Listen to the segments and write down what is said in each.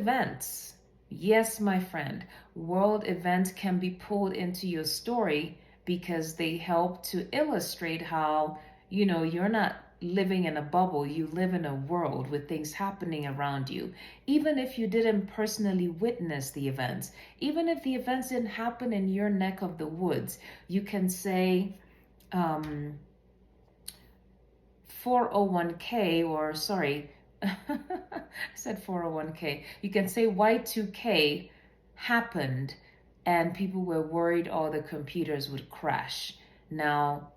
events. Yes, my friend, world events can be pulled into your story because they help to illustrate how, you're not living in a bubble. You live in a world with things happening around you. Even if you didn't personally witness the events, even if the events didn't happen in your neck of the woods, you can say, um, 401k, or sorry, I said 401k. You can say Y2K happened and people were worried all the computers would crash. Now,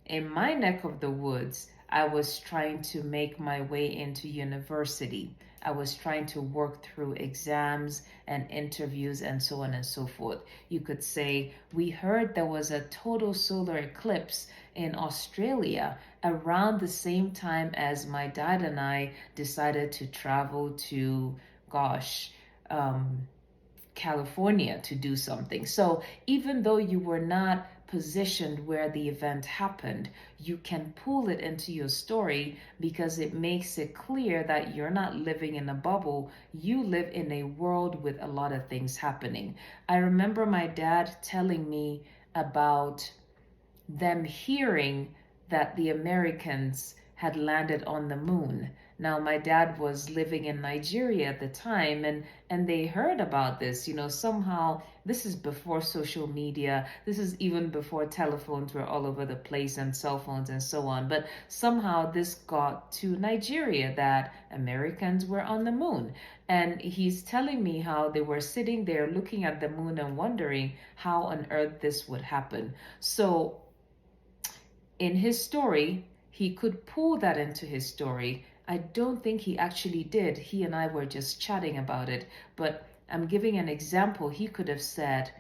in my neck of the woods, I was trying to make my way into university. I was trying to work through exams and interviews and so on and so forth. You could say, we heard there was a total solar eclipse in Australia around the same time as my dad and I decided to travel to, um, California to do something. So even though you were not positioned where the event happened, you can pull it into your story because it makes it clear that you're not living in a bubble. You live in a world with a lot of things happening. I remember my dad telling me about them hearing that the Americans had landed on the moon. Now, my dad was living in Nigeria at the time, and they heard about this. Somehow, this is before social media. This is even before telephones were all over the place and cell phones and so on. But somehow, this got to Nigeria that Americans were on the moon. And he's telling me how they were sitting there looking at the moon and wondering how on earth this would happen. So, in his story, he could pull that into his story. I don't think he actually did. He and I were just chatting about it. But I'm giving an example. He could have said,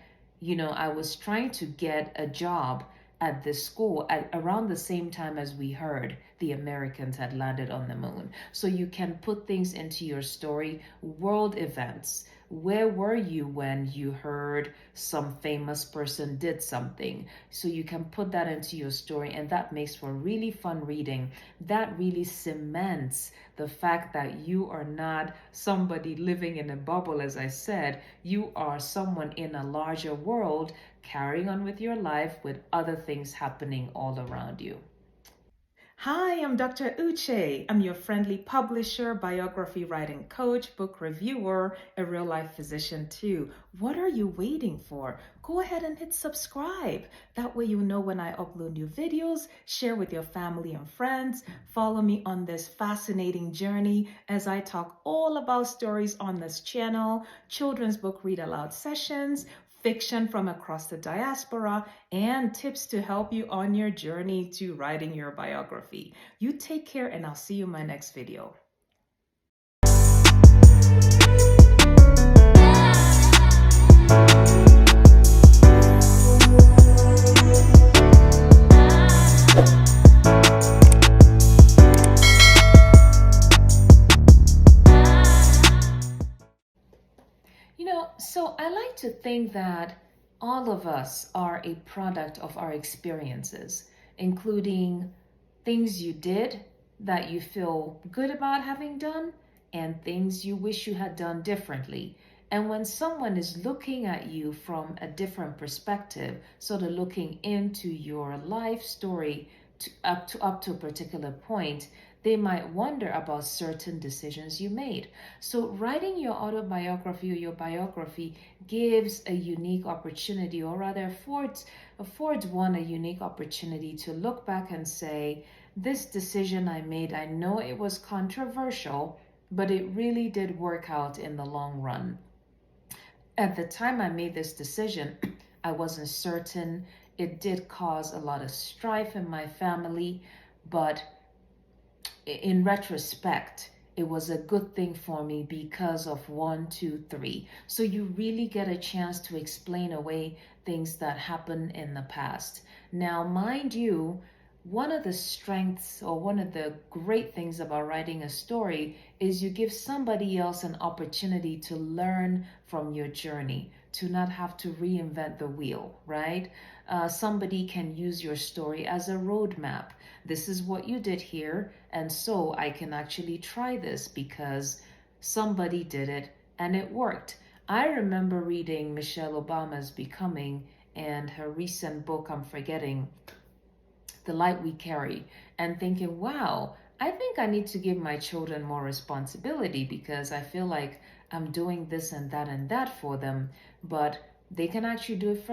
I was trying to get a job at this school at around the same time as we heard the Americans had landed on the moon. So you can put things into your story, world events. Where were you when you heard some famous person did something? So you can put that into your story, and that makes for really fun reading. That really cements the fact that you are not somebody living in a bubble, as I said. You are someone in a larger world carrying on with your life with other things happening all around you. Hi, I'm Dr. Uche. I'm your friendly publisher, biography writing coach, book reviewer, a real life physician too. What are you waiting for? Go ahead and hit subscribe. That way you know when I upload new videos, share with your family and friends. Follow me on this fascinating journey as I talk all about stories on this channel, children's book read aloud sessions, fiction from across the diaspora, and tips to help you on your journey to writing your biography. You take care, and I'll see you in my next video. So I like to think that all of us are a product of our experiences, including things you did that you feel good about having done and things you wish you had done differently. And when someone is looking at you from a different perspective, sort of looking into your life story up to a particular point, they might wonder about certain decisions you made. So writing your autobiography or your biography gives a unique opportunity, or rather affords one a unique opportunity to look back and say, this decision I made, I know it was controversial, but it really did work out in the long run. At the time I made this decision, I wasn't certain. It did cause a lot of strife in my family, but in retrospect, it was a good thing for me because of 1, 2, 3. So you really get a chance to explain away things that happened in the past. Now, mind you, one of the strengths or one of the great things about writing a story is you give somebody else an opportunity to learn from your journey, to not have to reinvent the wheel, right? Somebody can use your story as a roadmap. This is what you did here, and so I can actually try this because somebody did it and it worked. I remember reading Michelle Obama's Becoming and her recent book, I'm forgetting, The Light We Carry, and thinking, wow, I think I need to give my children more responsibility because I feel like I'm doing this and that for them, but they can actually do it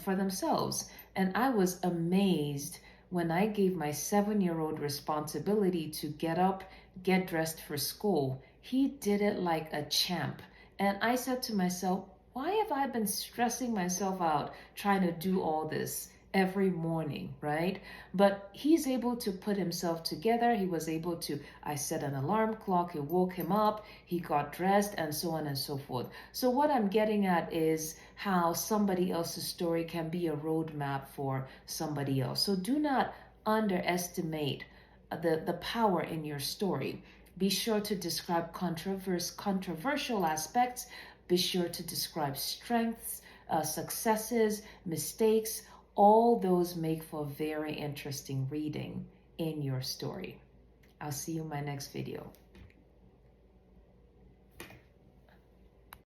for themselves. And I was amazed when I gave my 7-year-old responsibility to get up, get dressed for school. He did it like a champ. And I said to myself, why have I been stressing myself out trying to do all this every morning, right? But he's able to put himself together. He was able to, I set an alarm clock, it woke him up, he got dressed, and so on and so forth. So, what I'm getting at is how somebody else's story can be a roadmap for somebody else. So, do not underestimate the power in your story. Be sure to describe controversial aspects. Be sure to describe strengths, successes, mistakes. All those make for very interesting reading in your story. I'll see you in my next video.